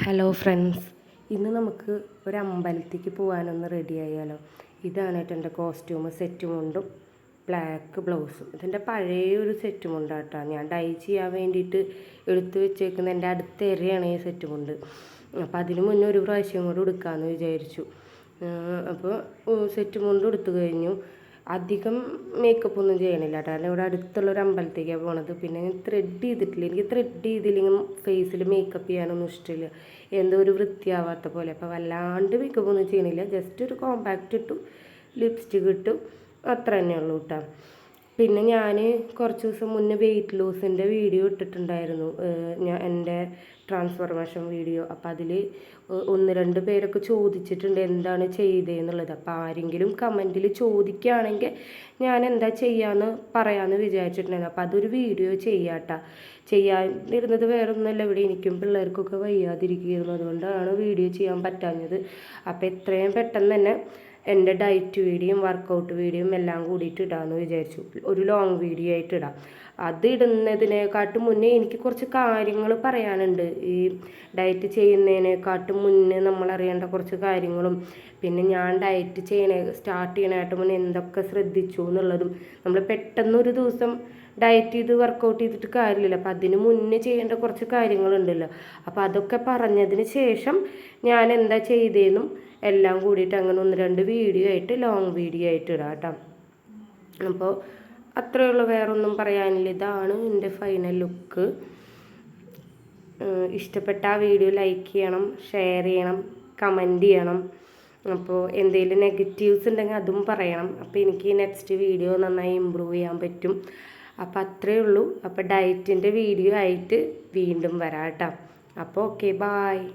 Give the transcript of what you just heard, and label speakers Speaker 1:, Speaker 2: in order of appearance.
Speaker 1: Hello friends, ഇന്ന് നമുക്ക് ഒരു അമ്പലത്തേക്ക് പോകാനൊന്ന് റെഡി ആയാലോ. ഇതാണ് കേട്ടോ എൻ്റെ കോസ്റ്റ്യൂം. സെറ്റ് മുണ്ടും ബ്ലാക്ക് ബ്ലൗസും. ഇതെൻ്റെ പഴയ ഒരു സെറ്റ് മുണ്ടാട്ടോ. ഞാൻ ഡൈ ചെയ്യാൻ വേണ്ടിയിട്ട് എടുത്ത് വെച്ചേക്കുന്ന എൻ്റെ അടുത്ത ഏരിയയാണ് ഈ സെറ്റ് മുണ്ട്. അപ്പോൾ അതിന് മുന്നേ ഒരു പ്രാവശ്യം കൂടെ എടുക്കാമെന്ന് വിചാരിച്ചു. അപ്പോൾ സെറ്റ് മുണ്ട് എടുത്തു കഴിഞ്ഞു. അധികം മേക്കപ്പ് ഒന്നും ചെയ്യണില്ല കേട്ടോ. കാരണം ഇവിടെ അടുത്തുള്ളൊരു അമ്പലത്തേക്കാണ് പോണത്. പിന്നെ ത്രെഡ് ചെയ്തിട്ടില്ല. എനിക്ക് ത്രെഡ് ചെയ്തില്ലെങ്കിൽ ഫേസിൽ മേക്കപ്പ് ചെയ്യാനൊന്നും ഇഷ്ടമില്ല. എന്തോ ഒരു വൃത്തിയാവാത്ത പോലെ. അപ്പോൾ വല്ലാണ്ട് മേക്കപ്പ് ഒന്നും ചെയ്യണില്ല. ജസ്റ്റ് ഒരു കോമ്പാക്റ്റ് ഇട്ടു, ലിപ്സ്റ്റിക് ഇട്ടു, അത്ര തന്നെ ഉള്ളൂ കേട്ടോ. പിന്നെ ഞാൻ കുറച്ച് ദിവസം മുന്നേ വെയിറ്റ് ലോസിൻ്റെ വീഡിയോ ഇട്ടിട്ടുണ്ടായിരുന്നു, എൻ്റെ ട്രാൻസ്ഫോർമേഷൻ വീഡിയോ. അപ്പോൾ അതിൽ 1-2 പേരൊക്കെ ചോദിച്ചിട്ടുണ്ട് എന്താണ് ചെയ്തതെന്നുള്ളത്. അപ്പോൾ ആരെങ്കിലും കമൻറ്റിൽ ചോദിക്കുകയാണെങ്കിൽ ഞാൻ എന്താ ചെയ്യാമെന്ന് പറയാമെന്ന് വിചാരിച്ചിട്ടുണ്ടായിരുന്നു. അപ്പോൾ അതൊരു വീഡിയോ ചെയ്യാട്ടോ. ചെയ്യാതിരുന്നത് വേറെ ഒന്നുമല്ല, ഇവിടെ എനിക്കും പിള്ളേർക്കൊക്കെ വയ്യാതിരിക്കുന്നു. അതുകൊണ്ടാണ് വീഡിയോ ചെയ്യാൻ പറ്റാഞ്ഞത്. അപ്പോൾ എത്രയും പെട്ടെന്ന് തന്നെ എൻ്റെ ഡയറ്റ് വീഡിയോയും വർക്കൗട്ട് വീഡിയോയും എല്ലാം കൂടിയിട്ട് ഇടാമെന്ന് വിചാരിച്ചു. ഒരു ലോങ് വീഡിയോ ആയിട്ട് ഇടാം. അത് ഇടുന്നതിനെക്കാട്ടും മുന്നേ എനിക്ക് കുറച്ച് കാര്യങ്ങൾ പറയാനുണ്ട്. ഈ ഡയറ്റ് ചെയ്യുന്നതിനെക്കാട്ടും മുന്നേ നമ്മൾ അറിയേണ്ട കുറച്ച് കാര്യങ്ങളും, പിന്നെ ഞാൻ ഡയറ്റ് സ്റ്റാർട്ട് ചെയ്യണമായിട്ട് മുന്നേ എന്തൊക്കെ ശ്രദ്ധിച്ചു എന്നുള്ളതും. നമ്മൾ പെട്ടെന്നൊരു ദിവസം ഡയറ്റ് ചെയ്ത് വർക്കൗട്ട് ചെയ്തിട്ട് കാര്യമില്ല. അപ്പം അതിന് മുന്നേ ചെയ്യേണ്ട കുറച്ച് കാര്യങ്ങളുണ്ടല്ലോ. അപ്പോൾ അതൊക്കെ പറഞ്ഞതിന് ശേഷം ഞാൻ എന്താ ചെയ്തതെന്നും എല്ലാം കൂടിയിട്ട് അങ്ങനെ 1-2 വീഡിയോ ആയിട്ട് ലോങ് വീഡിയോ ആയിട്ട് ഇടാം കേട്ടോ. അപ്പോൾ അത്രയേ ഉള്ളൂ, വേറൊന്നും പറയാനില്ല. ഇതാണ് എൻ്റെ ഫൈനൽ ലുക്ക്. ഇഷ്ടപ്പെട്ട ആ വീഡിയോ ലൈക്ക് ചെയ്യണം, ഷെയർ ചെയ്യണം, കമൻറ്റ് ചെയ്യണം. അപ്പോൾ എന്തെങ്കിലും നെഗറ്റീവ്സ് ഉണ്ടെങ്കിൽ അതും പറയണം. അപ്പോൾ എനിക്ക് നെക്സ്റ്റ് വീഡിയോ നന്നായി ഇമ്പ്രൂവ് ചെയ്യാൻ പറ്റും. അപ്പോൾ അത്രയേ ഉള്ളൂ. അപ്പോൾ ഡയറ്റിൻ്റെ വീഡിയോ ആയിട്ട് വീണ്ടും വരാം കേട്ടോ. അപ്പോൾ ഓക്കെ, ബായ്.